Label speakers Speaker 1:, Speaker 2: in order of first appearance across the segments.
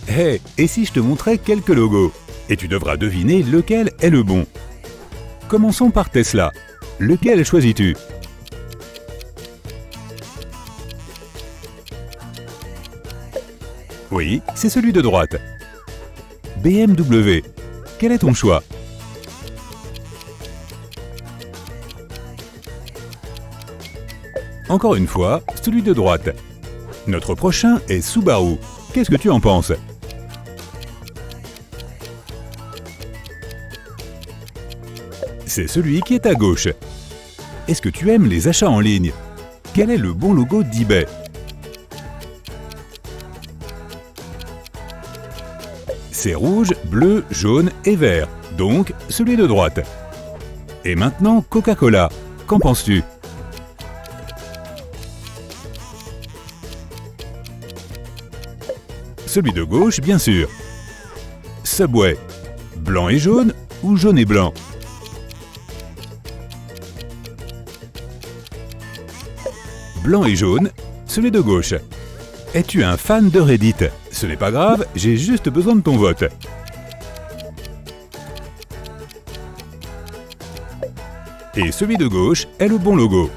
Speaker 1: Hé, et si je te montrais quelques logos? Et tu devras deviner lequel est le bon. Commençons par Tesla. Lequel choisis-tu? Oui, c'est celui de droite. BMW. Quel est ton choix? Encore une fois, celui de droite. Notre prochain est Subaru. Qu'est-ce que tu en penses? C'est celui qui est à gauche. Est-ce que tu aimes les achats en ligne? Quel est le bon logo d'eBay? C'est rouge, bleu, jaune et vert, donc celui de droite. Et maintenant Coca-Cola. Qu'en penses-tu? Celui de gauche, bien sûr. Subway. Blanc et jaune ou jaune et blanc? Blanc et jaune, celui de gauche. Es-tu un fan de Reddit? Ce n'est pas grave, j'ai juste besoin de ton vote. Et celui de gauche est le bon logo.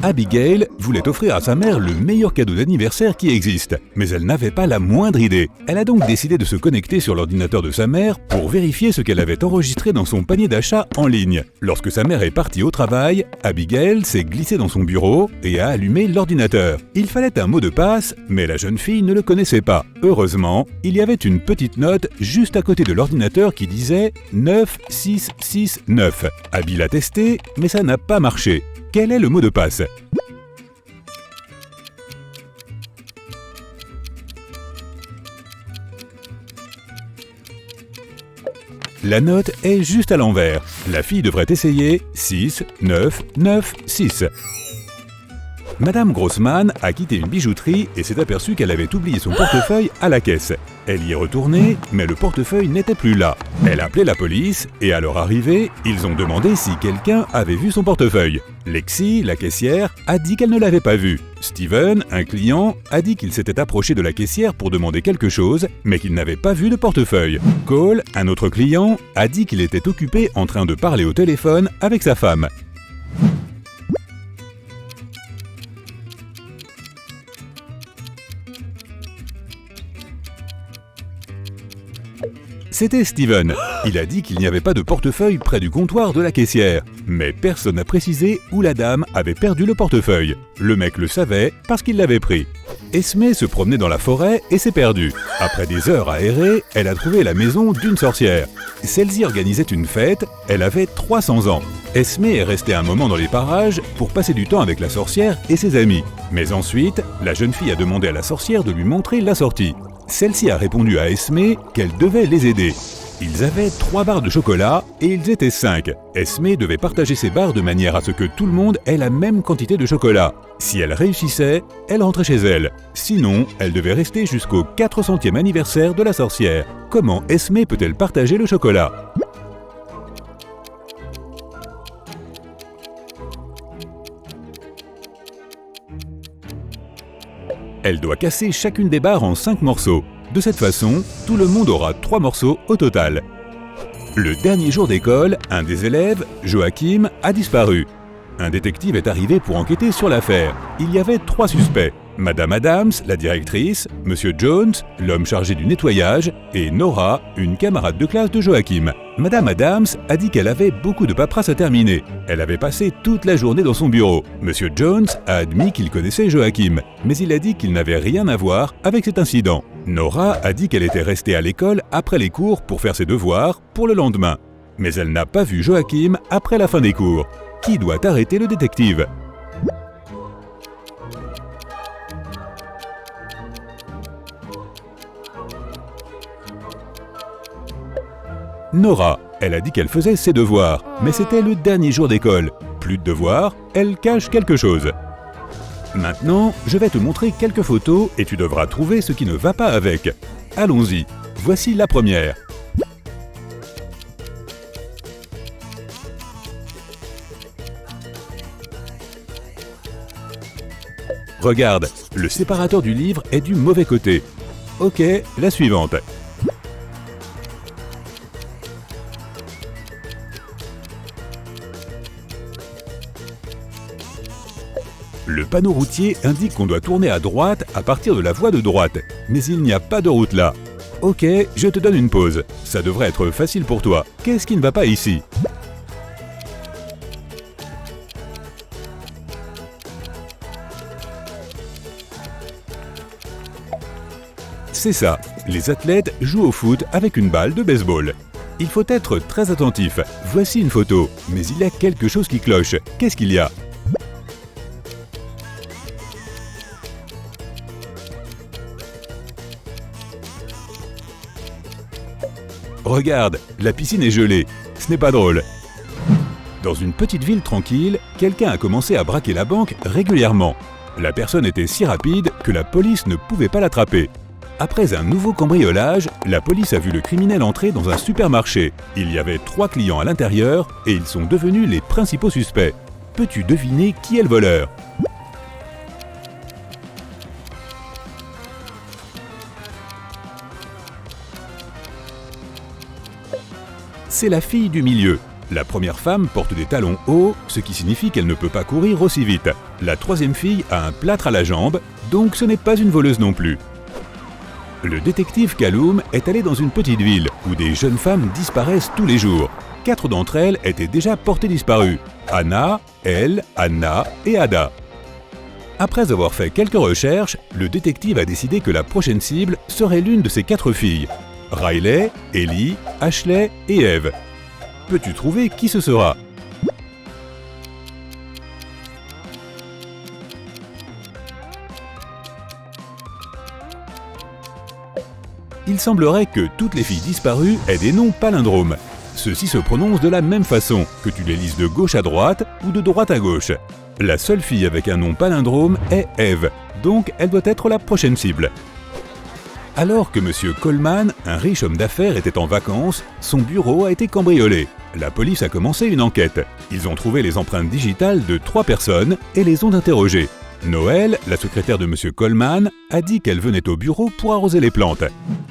Speaker 1: Abigail voulait offrir à sa mère le meilleur cadeau d'anniversaire qui existe, mais elle n'avait pas la moindre idée. Elle a donc décidé de se connecter sur l'ordinateur de sa mère pour vérifier ce qu'elle avait enregistré dans son panier d'achat en ligne. Lorsque sa mère est partie au travail, Abigail s'est glissée dans son bureau et a allumé l'ordinateur. Il fallait un mot de passe, mais la jeune fille ne le connaissait pas. Heureusement, il y avait une petite note juste à côté de l'ordinateur qui disait 9669. Abby l'a testé, mais ça n'a pas marché. Quel est le mot de passe? La note est juste à l'envers. La fille devrait essayer 6, 9, 9, 6. Madame Grossman a quitté une bijouterie et s'est aperçue qu'elle avait oublié son portefeuille à la caisse. Elle y est retournée, mais le portefeuille n'était plus là. Elle a appelé la police et à leur arrivée, ils ont demandé si quelqu'un avait vu son portefeuille. Lexi, la caissière, a dit qu'elle ne l'avait pas vu. Steven, un client, a dit qu'il s'était approché de la caissière pour demander quelque chose, mais qu'il n'avait pas vu de portefeuille. Cole, un autre client, a dit qu'il était occupé en train de parler au téléphone avec sa femme. C'était Steven. Il a dit qu'il n'y avait pas de portefeuille près du comptoir de la caissière. Mais personne n'a précisé où la dame avait perdu le portefeuille. Le mec le savait parce qu'il l'avait pris. Esmée se promenait dans la forêt et s'est perdue. Après des heures à errer, elle a trouvé la maison d'une sorcière. Celle-ci organisait une fête, elle avait 300 ans. Esmée est restée un moment dans les parages pour passer du temps avec la sorcière et ses amis. Mais ensuite, la jeune fille a demandé à la sorcière de lui montrer la sortie. Celle-ci a répondu à Esmée qu'elle devait les aider. Ils avaient 3 barres de chocolat et ils étaient 5. Esmée devait partager ses barres de manière à ce que tout le monde ait la même quantité de chocolat. Si elle réussissait, elle rentrait chez elle. Sinon, elle devait rester jusqu'au 400e anniversaire de la sorcière. Comment Esmée peut-elle partager le chocolat? Elle doit casser chacune des barres en 5 morceaux. De cette façon, tout le monde aura 3 morceaux au total. Le dernier jour d'école, un des élèves, Joachim, a disparu. Un détective est arrivé pour enquêter sur l'affaire. Il y avait 3 suspects. Madame Adams, la directrice, Monsieur Jones, l'homme chargé du nettoyage, et Nora, une camarade de classe de Joachim. Madame Adams a dit qu'elle avait beaucoup de paperasse à terminer. Elle avait passé toute la journée dans son bureau. Monsieur Jones a admis qu'il connaissait Joachim, mais il a dit qu'il n'avait rien à voir avec cet incident. Nora a dit qu'elle était restée à l'école après les cours pour faire ses devoirs pour le lendemain. Mais elle n'a pas vu Joachim après la fin des cours. Qui doit arrêter le détective? Nora, elle a dit qu'elle faisait ses devoirs, mais c'était le dernier jour d'école. Plus de devoirs, elle cache quelque chose. Maintenant, je vais te montrer quelques photos et tu devras trouver ce qui ne va pas avec. Allons-y, voici la première. Regarde, le séparateur du livre est du mauvais côté. Ok, la suivante. Le panneau routier indique qu'on doit tourner à droite à partir de la voie de droite, mais il n'y a pas de route là. Ok, je te donne une pause. Ça devrait être facile pour toi. Qu'est-ce qui ne va pas ici? C'est ça, les athlètes jouent au foot avec une balle de baseball. Il faut être très attentif. Voici une photo, mais il y a quelque chose qui cloche. Qu'est-ce qu'il y a? Regarde, la piscine est gelée. Ce n'est pas drôle. Dans une petite ville tranquille, quelqu'un a commencé à braquer la banque régulièrement. La personne était si rapide que la police ne pouvait pas l'attraper. Après un nouveau cambriolage, la police a vu le criminel entrer dans un supermarché. Il y avait 3 clients à l'intérieur et ils sont devenus les principaux suspects. Peux-tu deviner qui est le voleur? C'est la fille du milieu. La première femme porte des talons hauts, ce qui signifie qu'elle ne peut pas courir aussi vite. La troisième fille a un plâtre à la jambe, donc ce n'est pas une voleuse non plus. Le détective Callum est allé dans une petite ville où des jeunes femmes disparaissent tous les jours. 4 d'entre elles étaient déjà portées disparues. Anna, Elle, Anna et Ada. Après avoir fait quelques recherches, le détective a décidé que la prochaine cible serait l'une de ces 4 filles. Riley, Ellie, Ashley et Eve. Peux-tu trouver qui ce sera? Il semblerait que toutes les filles disparues aient des noms palindromes. Ceux-ci se prononcent de la même façon, que tu les lises de gauche à droite ou de droite à gauche. La seule fille avec un nom palindrome est Eve, donc elle doit être la prochaine cible. Alors que M. Coleman, un riche homme d'affaires, était en vacances, son bureau a été cambriolé. La police a commencé une enquête. Ils ont trouvé les empreintes digitales de 3 personnes et les ont interrogées. Noël, la secrétaire de M. Coleman, a dit qu'elle venait au bureau pour arroser les plantes.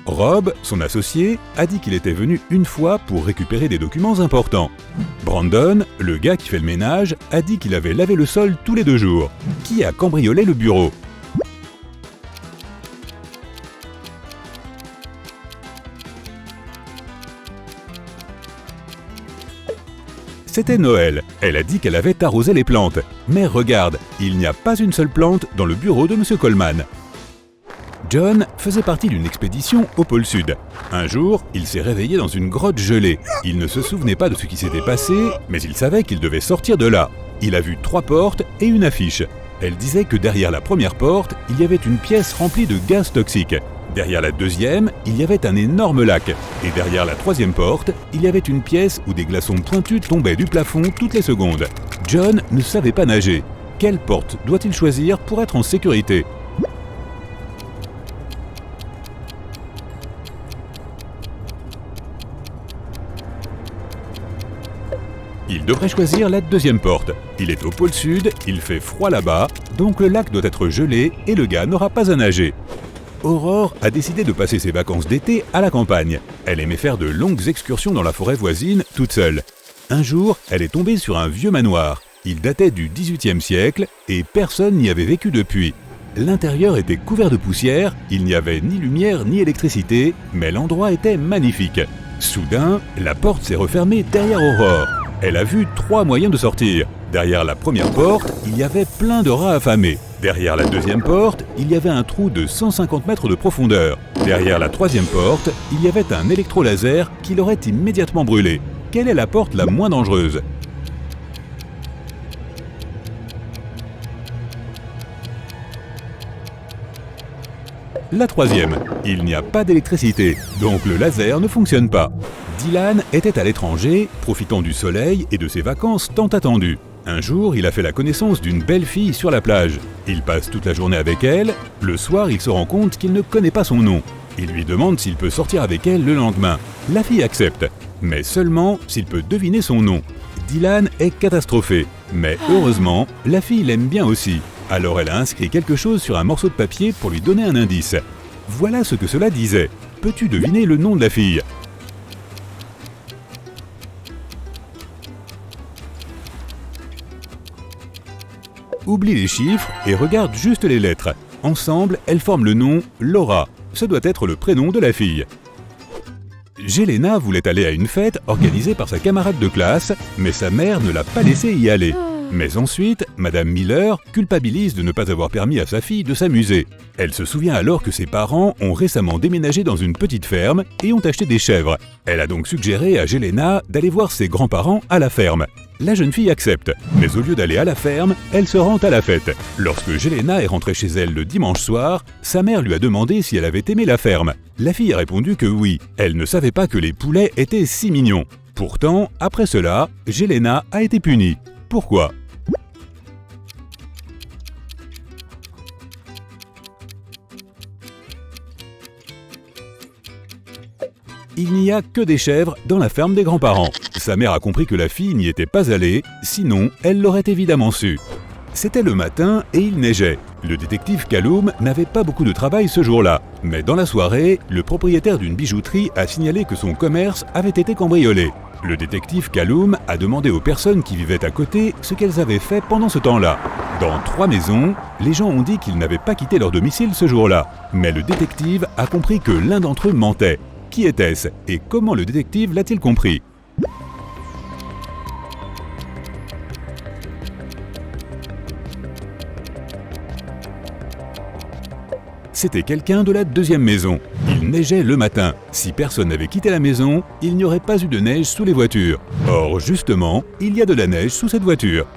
Speaker 1: Rob, son associé, a dit qu'il était venu une fois pour récupérer des documents importants. Brandon, le gars qui fait le ménage, a dit qu'il avait lavé le sol tous les 2 jours. Qui a cambriolé le bureau? C'était Noël. Elle a dit qu'elle avait arrosé les plantes. Mais regarde, il n'y a pas une seule plante dans le bureau de M. Coleman. John faisait partie d'une expédition au pôle Sud. Un jour, il s'est réveillé dans une grotte gelée. Il ne se souvenait pas de ce qui s'était passé, mais il savait qu'il devait sortir de là. Il a vu 3 portes et une affiche. Elle disait que derrière la première porte, il y avait une pièce remplie de gaz toxiques. Derrière la deuxième, il y avait un énorme lac. Et derrière la troisième porte, il y avait une pièce où des glaçons pointus tombaient du plafond toutes les secondes. John ne savait pas nager. Quelle porte doit-il choisir pour être en sécurité? Il devrait choisir la deuxième porte. Il est au pôle Sud, il fait froid là-bas, donc le lac doit être gelé et le gars n'aura pas à nager. Aurore a décidé de passer ses vacances d'été à la campagne. Elle aimait faire de longues excursions dans la forêt voisine, toute seule. Un jour, elle est tombée sur un vieux manoir. Il datait du XVIIIe siècle et personne n'y avait vécu depuis. L'intérieur était couvert de poussière, il n'y avait ni lumière ni électricité, mais l'endroit était magnifique. Soudain, la porte s'est refermée derrière Aurore. Elle a vu 3 moyens de sortir. Derrière la première porte, il y avait plein de rats affamés. Derrière la deuxième porte, il y avait un trou de 150 mètres de profondeur. Derrière la troisième porte, il y avait un électrolaser qui l'aurait immédiatement brûlé. Quelle est la porte la moins dangereuse? La troisième. Il n'y a pas d'électricité, donc le laser ne fonctionne pas. Dylan était à l'étranger, profitant du soleil et de ses vacances tant attendues. Un jour, il a fait la connaissance d'une belle fille sur la plage. Il passe toute la journée avec elle. Le soir, il se rend compte qu'il ne connaît pas son nom. Il lui demande s'il peut sortir avec elle le lendemain. La fille accepte, mais seulement s'il peut deviner son nom. Dylan est catastrophé, mais heureusement, la fille l'aime bien aussi. Alors elle a inscrit quelque chose sur un morceau de papier pour lui donner un indice. Voilà ce que cela disait. Peux-tu deviner le nom de la fille? Oublie les chiffres et regarde juste les lettres. Ensemble, elles forment le nom Laura. Ce doit être le prénom de la fille. Jelena voulait aller à une fête organisée par sa camarade de classe, mais sa mère ne l'a pas laissée y aller. Mais ensuite, Madame Miller culpabilise de ne pas avoir permis à sa fille de s'amuser. Elle se souvient alors que ses parents ont récemment déménagé dans une petite ferme et ont acheté des chèvres. Elle a donc suggéré à Jelena d'aller voir ses grands-parents à la ferme. La jeune fille accepte, mais au lieu d'aller à la ferme, elle se rend à la fête. Lorsque Jelena est rentrée chez elle le dimanche soir, sa mère lui a demandé si elle avait aimé la ferme. La fille a répondu que oui, elle ne savait pas que les poulets étaient si mignons. Pourtant, après cela, Jelena a été punie. Pourquoi ? Il n'y a que des chèvres dans la ferme des grands-parents. Sa mère a compris que la fille n'y était pas allée, sinon elle l'aurait évidemment su. C'était le matin et il neigeait. Le détective Callum n'avait pas beaucoup de travail ce jour-là. Mais dans la soirée, le propriétaire d'une bijouterie a signalé que son commerce avait été cambriolé. Le détective Callum a demandé aux personnes qui vivaient à côté ce qu'elles avaient fait pendant ce temps-là. Dans 3 maisons, les gens ont dit qu'ils n'avaient pas quitté leur domicile ce jour-là. Mais le détective a compris que l'un d'entre eux mentait. Qui était-ce et comment le détective l'a-t-il compris? C'était quelqu'un de la 2e maison. Il neigeait le matin. Si personne n'avait quitté la maison, il n'y aurait pas eu de neige sous les voitures. Or, justement, il y a de la neige sous cette voiture.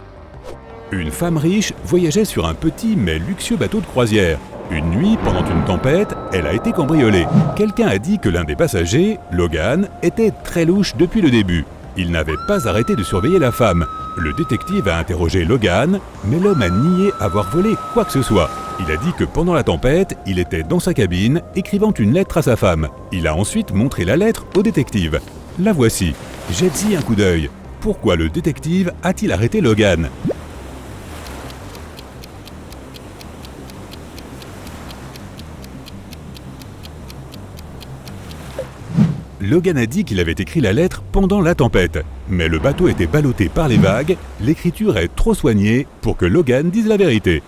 Speaker 1: Une femme riche voyageait sur un petit mais luxueux bateau de croisière. Une nuit, pendant une tempête, elle a été cambriolée. Quelqu'un a dit que l'un des passagers, Logan, était très louche depuis le début. Il n'avait pas arrêté de surveiller la femme. Le détective a interrogé Logan, mais l'homme a nié avoir volé quoi que ce soit. Il a dit que pendant la tempête, il était dans sa cabine, écrivant une lettre à sa femme. Il a ensuite montré la lettre au détective. La voici. Jette-y un coup d'œil. Pourquoi le détective a-t-il arrêté Logan ? Logan a dit qu'il avait écrit la lettre pendant la tempête. Mais le bateau était ballotté par les vagues, l'écriture est trop soignée pour que Logan dise la vérité.